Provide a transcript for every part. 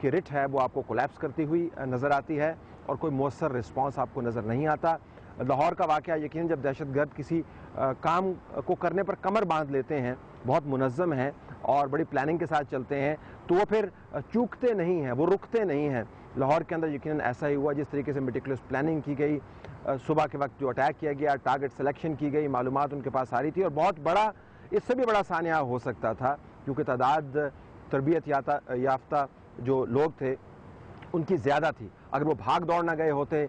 کی رٹ ہے وہ آپ کو کولیپس کرتی ہوئی نظر آتی ہے اور کوئی مؤثر رسپانس آپ کو نظر نہیں آتا۔ لاہور کا واقعہ یقیناً جب دہشت گرد کسی کام کو کرنے پر کمر باندھ لیتے ہیں، بہت منظم ہیں اور بڑی پلاننگ کے ساتھ چلتے ہیں، تو وہ پھر چوکتے نہیں ہیں، وہ رکتے نہیں ہیں۔ لاہور کے اندر یقیناً ایسا ہی ہوا، جس طریقے سے میٹیکولس پلاننگ کی گئی، صبح کے وقت جو اٹیک کیا گیا، ٹارگٹ سلیکشن کی گئی، معلومات ان کے پاس آ رہی تھی، اور بہت بڑا، اس سے بھی بڑا سانحہ ہو سکتا تھا کیونکہ تعداد تربیت یافتہ جو لوگ تھے ان کی زیادہ تھی۔ اگر وہ بھاگ دوڑ نہ گئے ہوتے،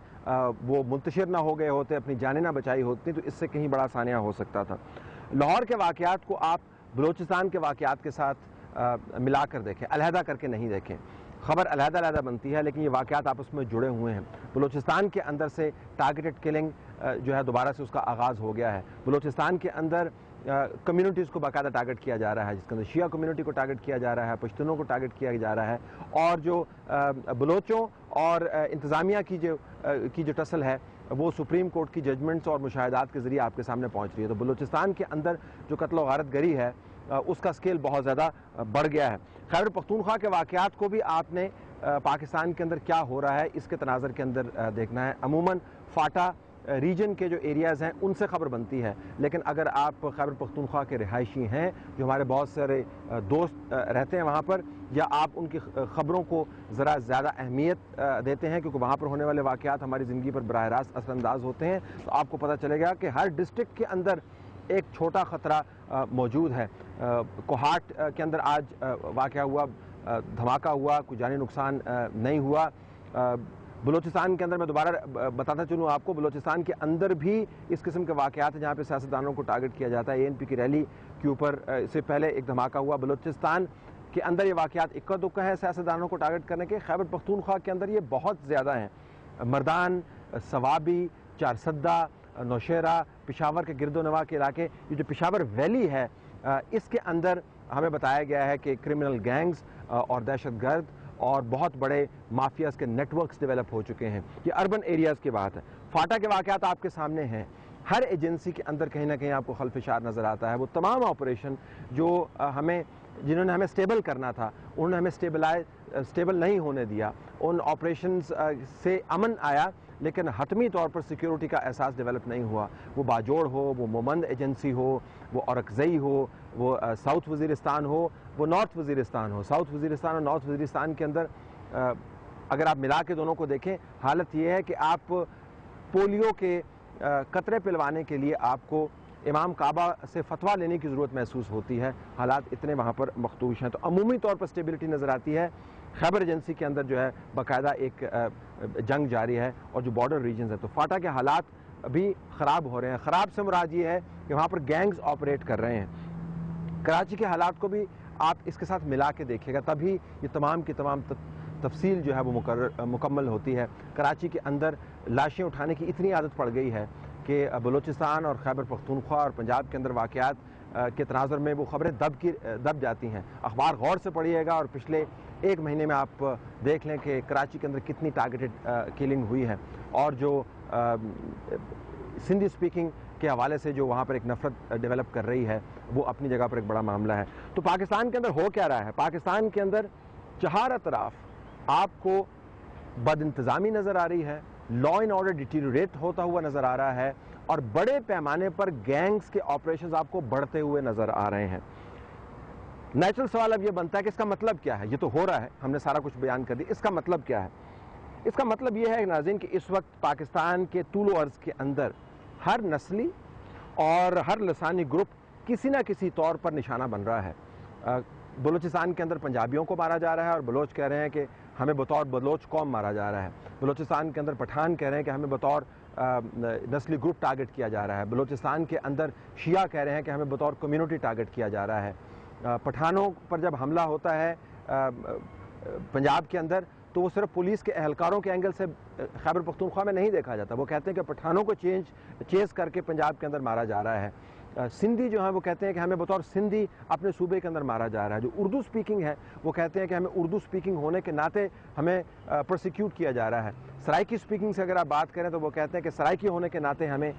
وہ منتشر نہ ہو گئے ہوتے، اپنی جانیں نہ بچائی ہوتی، تو اس سے کہیں بڑا سانحہ ہو سکتا تھا۔ لاہور کے واقعات کو آپ بلوچستان کے واقعات کے ساتھ ملا کر دیکھیں، علیحدہ کر کے نہیں دیکھیں۔ خبر علیحدہ علیحدہ بنتی ہے لیکن یہ واقعات آپس میں جڑے ہوئے ہیں۔ بلوچستان کے اندر سے ٹارگیٹڈ کلنگ جو ہے دوبارہ سے اس کا آغاز ہو گیا ہے۔ بلوچستان کے اندر کمیونٹیز کو باقاعدہ ٹارگٹ کیا جا رہا ہے، جس کے اندر شیعہ کمیونٹی کو ٹارگٹ کیا جا رہا ہے، پشتونوں کو ٹارگٹ کیا جا رہا ہے، اور جو بلوچوں اور انتظامیہ کی جو ٹسل ہے وہ سپریم کورٹ کی ججمنٹس اور مشاہدات کے ذریعے آپ کے سامنے پہنچ رہی ہے۔ تو بلوچستان کے اندر جو قتل و غارت گری ہے اس کا سکیل بہت زیادہ بڑھ گیا ہے۔ خیبر پختونخوا کے واقعات کو بھی آپ نے پاکستان کے اندر کیا ہو رہا ہے اس کے تناظر کے اندر دیکھنا ہے۔ عموماً فاٹا ریجن کے جو ایریاز ہیں ان سے خبر بنتی ہے، لیکن اگر آپ خیبر پختونخوا کے رہائشی ہیں، جو ہمارے بہت سارے دوست رہتے ہیں وہاں پر، یا آپ ان کی خبروں کو ذرا زیادہ اہمیت دیتے ہیں کیونکہ وہاں پر ہونے والے واقعات ہماری زندگی پر براہ راست اثر انداز ہوتے ہیں، تو آپ کو پتہ چلے گا کہ ہر ڈسٹرکٹ کے اندر ایک چھوٹا خطرہ موجود ہے۔ کوہاٹ کے اندر آج واقعہ ہوا، دھماکہ ہوا، کوئی جانی نقصان نہیں ہوا۔ بلوچستان کے اندر میں دوبارہ بتاتا چلوں آپ کو، بلوچستان کے اندر بھی اس قسم کے واقعات ہیں جہاں پہ سیاستدانوں کو ٹارگٹ کیا جاتا ہے۔ ANP کی ریلی کے اوپر اس سے پہلے ایک دھماکہ ہوا۔ بلوچستان کے اندر یہ واقعات اکا دکا ہے سیاستدانوں کو ٹارگٹ کرنے کے۔ خیبر پختونخوا کے اندر یہ بہت زیادہ ہیں۔ مردان، سوابی، چارسدہ، نوشیرہ، پشاور کے گرد و نواح کے علاقے، یہ جو پشاور ویلی ہے اس کے اندر ہمیں بتایا گیا ہے کہ کرمنل گینگز اور دہشت گرد اور بہت بڑے مافیاز کے نیٹ ورکس ڈیولپ ہو چکے ہیں۔ یہ اربن ایریاز کی بات ہے۔ فاٹا کے واقعات آپ کے سامنے ہیں۔ ہر ایجنسی کے اندر کہیں نہ کہیں آپ کو خلفشار نظر آتا ہے۔ وہ تمام آپریشن جو جنہوں نے ہمیں سٹیبل کرنا تھا، انہوں نے ہمیں سٹیبل نہیں ہونے دیا۔ ان آپریشنز سے امن آیا لیکن حتمی طور پر سیکیورٹی کا احساس ڈیولپ نہیں ہوا۔ وہ باجوڑ ہو، وہ مومند ایجنسی ہو، وہ اورکزئی ہو، وہ ساؤتھ وزیرستان ہو، وہ نارتھ وزیرستان ہو۔ ساؤتھ وزیرستان اور نارتھ وزیرستان کے اندر اگر آپ ملا کے دونوں کو دیکھیں، حالت یہ ہے کہ آپ پولیو کے قطرے پلوانے کے لیے آپ کو امام کعبہ سے فتویٰ لینے کی ضرورت محسوس ہوتی ہے۔ حالات اتنے وہاں پر مخدوش ہیں، تو عمومی طور پر سٹیبلٹی نظر آتی ہے۔ خیبر ایجنسی کے اندر جو ہے باقاعدہ ایک جنگ جاری ہے، اور جو بارڈر ریجنز ہیں، تو فاٹا کے حالات بھی خراب ہو رہے ہیں۔ خراب سے مراد یہ ہے کہ وہاں پر گینگز آپریٹ کر رہے ہیں۔ کراچی کے حالات کو بھی آپ اس کے ساتھ ملا کے دیکھیے گا، تبھی یہ تمام کی تمام تفصیل جو ہے وہ مکمل ہوتی ہے۔ کراچی کے اندر لاشیں اٹھانے کی اتنی عادت پڑ گئی ہے کہ بلوچستان اور خیبر پختونخوا اور پنجاب کے اندر واقعات کے تناظر میں وہ خبریں دب جاتی ہیں۔ اخبار غور سے پڑھیے گا اور پچھلے ایک مہینے میں آپ دیکھ لیں کہ کراچی کے اندر کتنی ٹارگیٹڈ کلنگ ہوئی ہے، اور جو سندھی سپیکنگ کے حوالے سے جو وہاں پر ایک نفرت ڈیولپ کر رہی ہے، وہ اپنی جگہ پر ایک بڑا معاملہ ہے۔ تو پاکستان کے اندر ہو کیا رہا ہے؟ پاکستان کے اندر چہار اطراف آپ کو بد انتظامی نظر آ رہی ہے، لا اینڈ آرڈر ڈیٹیریٹ ہوتا ہوا نظر آ رہا ہے، اور بڑے پیمانے پر گینگز کے آپریشنز آپ کو بڑھتے ہوئے نظر آ رہے ہیں۔ نیچرل سوال اب یہ بنتا ہے کہ اس کا مطلب کیا ہے؟ یہ تو ہو رہا ہے، ہم نے سارا کچھ بیان کر دیا، اس کا مطلب کیا ہے؟ اس کا مطلب یہ ہے ناظرین کہ اس وقت پاکستان کے طول و عرض کے اندر ہر نسلی اور ہر لسانی گروپ کسی نہ کسی طور پر نشانہ بن رہا ہے۔ بلوچستان کے اندر پنجابیوں کو مارا جا رہا ہے، اور بلوچ کہہ رہے ہیں کہ ہمیں بطور بلوچ قوم مارا جا رہا ہے۔ بلوچستان کے اندر پٹھان کہہ رہے ہیں کہ ہمیں بطور نسلی گروپ ٹارگٹ کیا جا رہا ہے۔ بلوچستان کے اندر شیعہ کہہ رہے ہیں کہ ہمیں بطور کمیونٹی ٹارگٹ کیا جا رہا ہے۔ پٹھانوں پر جب حملہ ہوتا ہے پنجاب کے اندر، تو وہ صرف پولیس کے اہلکاروں کے اینگل سے خیبر پختونخوا میں نہیں دیکھا جاتا۔ وہ کہتے ہیں کہ پٹھانوں کو چیز کر کے پنجاب کے اندر مارا جا رہا ہے۔ سندھی جو ہیں وہ کہتے ہیں کہ ہمیں بطور سندھی اپنے صوبے کے اندر مارا جا رہا ہے۔ جو اردو سپیکنگ ہے وہ کہتے ہیں کہ ہمیں اردو سپیکنگ ہونے کے ناطے ہمیں پرسیکیوٹ کیا جا رہا ہے۔ سرائکی سپیکنگ سے اگر آپ بات کریں تو وہ کہتے ہیں کہ سرائکی ہونے کے ناطے ہمیں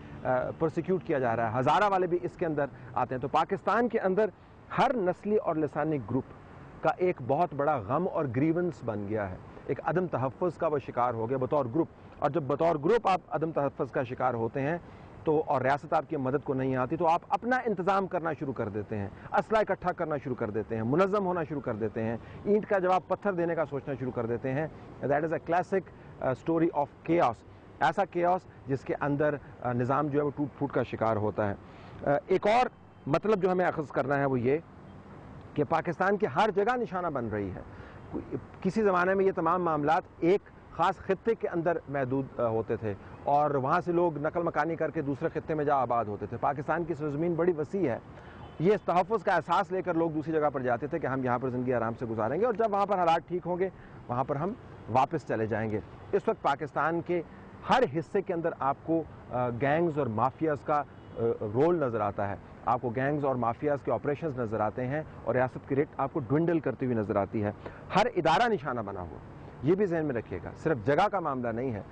پرسیکیوٹ کیا جا رہا ہے۔ ہزارہ والے بھی اس کے اندر آتے ہیں۔ تو پاکستان کے اندر ہر نسلی اور لسانی گروپ کا ایک بہت بڑا غم اور گریونس بن گیا ہے، ایک عدم تحفظ کا وہ شکار ہو گیا بطور گروپ. اور جب بطور گروپ آپ عدم تحفظ کا شکار ہوتے ہیں تو اور ریاست آپ کی مدد کو نہیں آتی تو آپ اپنا انتظام کرنا شروع کر دیتے ہیں، اسلحہ اکٹھا کرنا شروع کر دیتے ہیں، منظم ہونا شروع کر دیتے ہیں، اینٹ کا جواب پتھر دینے کا سوچنا شروع کر دیتے ہیں. That is a classic story of caves, ایسا کیوس جس کے اندر نظام جو ہے وہ ٹوٹ پھوٹ کا شکار ہوتا ہے. ایک اور مطلب جو ہمیں اخذ کرنا ہے وہ یہ کہ پاکستان کی ہر جگہ نشانہ بن رہی ہے. کسی زمانے میں یہ تمام معاملات ایک خاص خطے کے اندر محدود ہوتے تھے اور وہاں سے لوگ نقل مکانی کر کے دوسرے خطے میں جا آباد ہوتے تھے. پاکستان کی سرزمین بڑی وسیع ہے، یہ تحفظ کا احساس لے کر لوگ دوسری جگہ پر جاتے تھے کہ ہم یہاں پر زندگی آرام سے گزاریں گے اور جب وہاں پر حالات ٹھیک ہوں گے وہاں پر ہم واپس چلے جائیں گے. اس وقت پاکستان کے ہر حصے کے اندر آپ کو گینگز اور مافیاز کا رول نظر آتا ہے، آپ کو گینگز اور مافیاز کے آپریشنز نظر آتے ہیں اور ریاست کی ریٹ آپ کو ڈوینڈل کرتی ہوئی نظر آتی ہے. ہر ادارہ نشانہ بنا ہوا، یہ بھی ذہن میں رکھیے گا، صرف جگہ کا معاملہ نہیں ہے،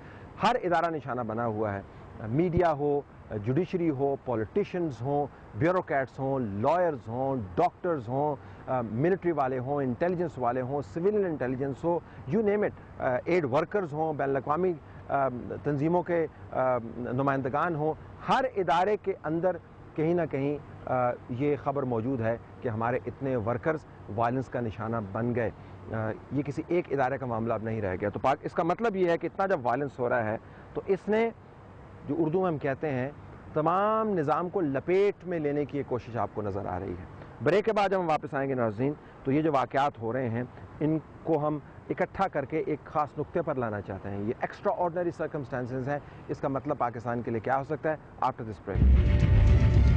ہر ادارہ نشانہ بنا ہوا ہے. میڈیا ہو، جوڈیشری ہو، پولیٹیشنز ہوں، بیوروکریٹس ہوں، لائرز ہوں، ڈاکٹرز ہوں، ملٹری والے ہوں، انٹیلیجنس والے ہوں، سویلین انٹیلیجنس ہو، you name it, aid workers ہوں، بین الاقوامی تنظیموں کے نمائندگان ہوں، ہر ادارے کے اندر کہیں نہ کہیں یہ خبر موجود ہے کہ ہمارے اتنے ورکرز وائلنس کا نشانہ بن گئے. یہ کسی ایک ادارے کا معاملہ اب نہیں رہ گیا. تو اس کا مطلب یہ ہے کہ اتنا جب وائلنس ہو رہا ہے تو اس نے جو اردو میں ہم کہتے ہیں تمام نظام کو لپیٹ میں لینے کی ایک کوشش آپ کو نظر آ رہی ہے. بریک کے بعد جب ہم واپس آئیں گے ناظرین تو یہ جو واقعات ہو رہے ہیں ان کو ہم اکٹھا کر کے ایک خاص نقطے پر لانا چاہتے ہیں. یہ ایکسٹرا آرڈنری سرکمسٹانسز ہیں، اس کا مطلب پاکستان کے لیے کیا ہو سکتا ہے. After this break